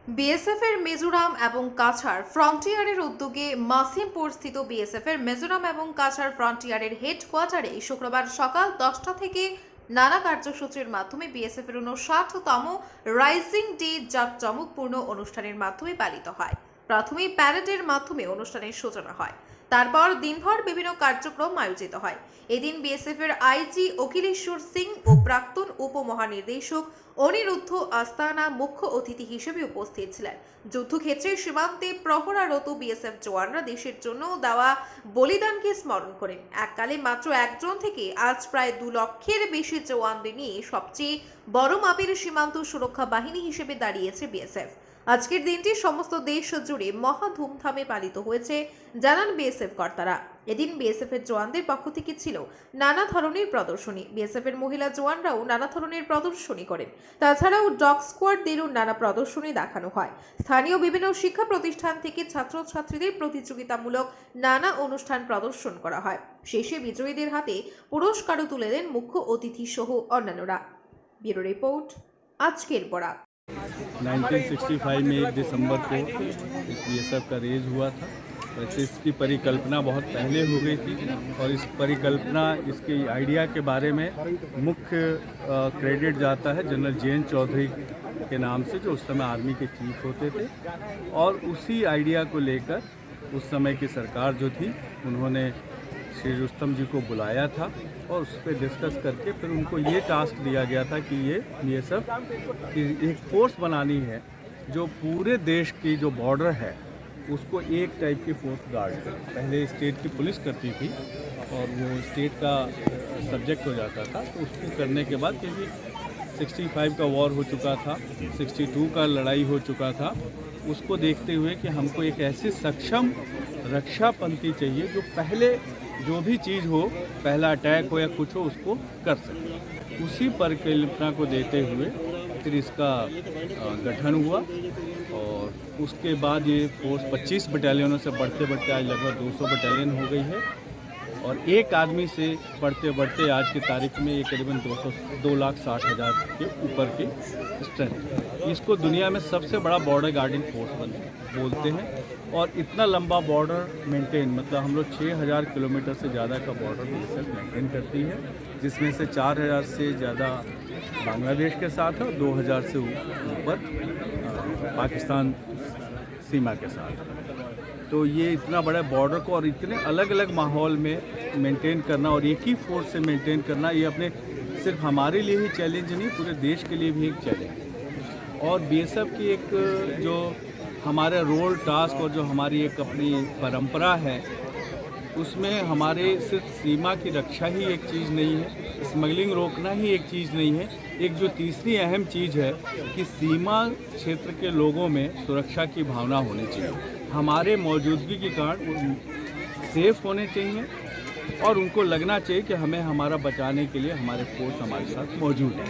BSF এর মিজোরাম এবং কাছাড় ফ্রন্টিয়ারের উদ্যোগে মাসিমপুর স্থিত বিএসএফ এর মিজোরাম এবং কাছাড় ফ্রন্টিয়ারের হেডকোয়ার্টারে শুক্রবার সকাল 10টা থেকে নানা কার্যসূচির মাধ্যমে বিএসএফ এর 59তম রাইজিং ডে জাঁকজমকপূর্ণ অনুষ্ঠানের মাধ্যমে পালিত হয়। প্রথমে প্যারেডের মাধ্যমে অনুষ্ঠানের সূচনা হয়, তারপর দিনভর বিভিন্ন কার্যক্রম আয়োজিত হয়। এদিন বিএসএফ এর আইজি অখিলেশ্বর সিং ও প্রাক্তন উপমহানির্দেশক অনিরুদ্ধ আস্তানা মুখ্য অতিথি হিসেবে উপস্থিত ছিলেন। যুদ্ধক্ষেত্রে সীমান্তে প্রহরারত বিএসএফ জওয়ানরা দেশের জন্য দেওয়া বলিদানকে স্মরণ করেন। এককালে মাত্র একজন থেকে আজ প্রায় 2 লক্ষের বেশি জওয়ানদের নিয়ে সবচেয়ে বড় মাপের সীমান্ত সুরক্ষা বাহিনী হিসেবে দাঁড়িয়েছে বিএসএফ। আজকের দিনটি সমস্ত দেশ জুড়ে মহা ধুমধামে পালিত হয়েছে জানান বিএসএফ কর্তারা। এদিন বিএসএফ এর জওয়ানদের পক্ষ থেকে ছিল নানা ধরনের প্রদর্শনী। বিএসএফ এর মহিলা জওয়ানরাও নানা ধরনের প্রদর্শনী করেন। তাছাড়াও ডগ স্কোয়াডদেরও নানা প্রদর্শনী দেখানো হয়। স্থানীয় বিভিন্ন শিক্ষা প্রতিষ্ঠান থেকে ছাত্রছাত্রীদের প্রতিযোগিতামূলক নানা অনুষ্ঠান প্রদর্শন করা হয়। শেষে বিজয়ীদের হাতে পুরস্কারও তুলে দেন মুখ্য অতিথি সহ অন্যান্যরা। ব্যুরো রিপোর্ট, আজকের বরাক। 1965 में 1 दिसंबर को इस बीएसएफ का रेज हुआ था। वैसे इसकी परिकल्पना बहुत पहले हो गई थी और इस परिकल्पना, इसकी आइडिया के बारे में मुख्य क्रेडिट जाता है जनरल जयंत चौधरी के नाम से, जो उस समय आर्मी के चीफ होते थे। और उसी आइडिया को लेकर उस समय की सरकार जो थी, उन्होंने श्री रुस्तम जी को बुलाया था और उस पर डिस्कस करके फिर उनको ये टास्क दिया गया था कि ये बीएसएफ की एक फोर्स बनानी है जो पूरे देश की जो बॉर्डर है उसको एक टाइप की फोर्स गार्ड करे। पहले स्टेट की पुलिस करती थी और वो स्टेट का सब्जेक्ट हो जाता था, तो उसको करने के बाद क्योंकि 65 का वॉर हो चुका था, 62 का लड़ाई हो चुका था, उसको देखते हुए कि हमको एक ऐसी सक्षम रक्षा पंक्ति चाहिए जो पहले जो भी चीज़ हो, पहला अटैक हो या कुछ हो, उसको कर सके। उसी परिकल्पना को देते हुए फिर इसका गठन हुआ और उसके बाद ये फोर्स 25 बटालियनों से बढ़ते बढ़ते आज लगभग 200 बटालियन हो गई है और एक आदमी से बढ़ते बढ़ते आज की तारीख में ये करीबन 2,60,000 के ऊपर की स्ट्रेंथ। इसको दुनिया में सबसे बड़ा बॉर्डर गार्डिंग फोर्स बोलते हैं और इतना लंबा बॉर्डर मेंटेन, मतलब हम लोग 6,000 किलोमीटर से ज़्यादा का बॉर्डर बीएसएफ मेंटेन करती है, जिसमें से 4,000 से ज़्यादा बांग्लादेश के साथ है और 2,000 से ऊपर पाकिस्तान सीमा के साथ। तो ये इतना बड़ा बॉर्डर को और इतने अलग अलग माहौल में मेंटेन करना और एक ही फोर्स से मेंटेन करना, ये अपने सिर्फ हमारे लिए ही चैलेंज नहीं, पूरे देश के लिए भी एक चैलेंज है। और बीएसएफ की एक जो हमारा रोल, टास्क और जो हमारी एक अपनी परंपरा है, उसमें हमारे सिर्फ सीमा की रक्षा ही एक चीज़ नहीं है, स्मगलिंग रोकना ही एक चीज़ नहीं है। एक जो तीसरी अहम चीज़ है कि सीमा क्षेत्र के लोगों में सुरक्षा की भावना होनी चाहिए। हमारे मौजूदगी के कारण सेफ होने चाहिए और उनको लगना चाहिए कि हमें हमारा बचाने के लिए हमारे फोर्स हमारे साथ मौजूद है।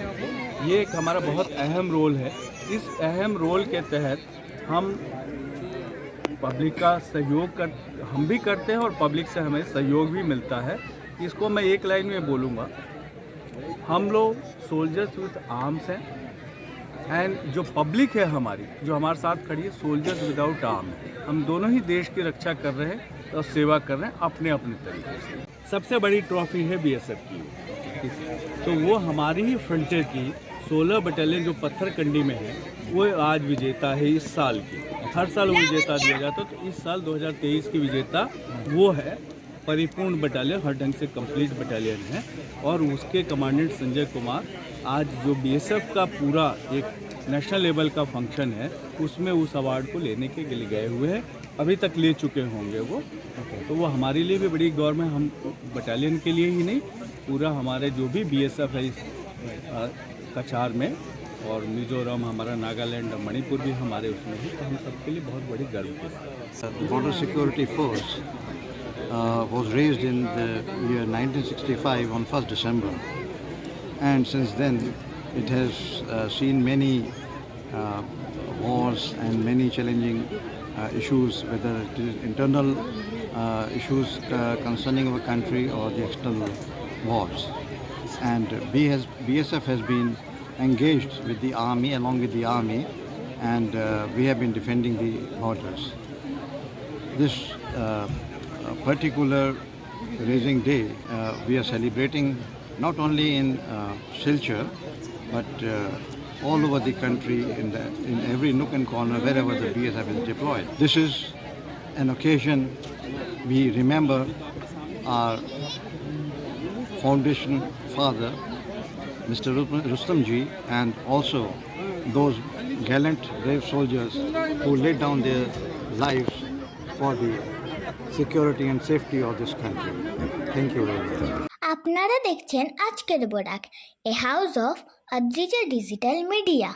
ये एक हमारा बहुत अहम रोल है। इस अहम रोल के तहत हम पब्लिक का सहयोग हम भी करते हैं और पब्लिक से हमें सहयोग भी मिलता है। इसको मैं एक लाइन में बोलूँगा, हम लोग सोल्जर्स विथ आर्म्स हैं एंड जो पब्लिक है हमारी, जो हमारे साथ खड़ी है, सोल्जर्स विदाउट आर्म है। हम दोनों ही देश की रक्षा कर रहे हैं और सेवा कर रहे हैं अपने अपने तरीके से। सबसे बड़ी ट्रॉफी है बीएसएफ की, तो वो हमारी ही फ्रंटियर की 16 बटालियन जो पत्थरकंडी में है, वो आज विजेता है इस साल की। हर साल वो विजेता दिया जाता है, तो इस साल 2023 की विजेता वो है। परिपूर्ण बटालियन, हर ढंग से कंप्लीट बटालियन है और उसके कमांडेंट संजय कुमार आज जो बीएसएफ का पूरा एक नेशनल लेवल का फंक्शन है, उसमें उस अवार्ड को लेने के लिए गए हुए हैं। अभी तक ले चुके होंगे वो। तो वो हमारे लिए भी बड़ी गौर में, हम बटालियन के लिए ही नहीं, पूरा हमारे जो भी बीएसएफ है इस कछार में और मिजोरम, हमारा नागालैंड, मणिपुर भी हमारे उसमें है, तो हम सबके लिए बहुत बड़ी गर्व की बात। Border Security Force was raised in the year 1965 on 1st December, and since then it has seen many wars and many challenging issues, whether it is internal issues concerning our country or the external wars. And BSF has been engaged with the army, along with the army, and we have been defending the borders. This particular Raising Day we are celebrating not only in Silchar but all over the country in every nook and corner wherever the BSF is deployed. This is an occasion we remember our foundation father, Mr. Rustamji, and also those gallant, brave soldiers who laid down their lives for the security and safety of this country. Thank you very much. আপনারা দেখছেন আজকের Barak, a house of Adrija digital media.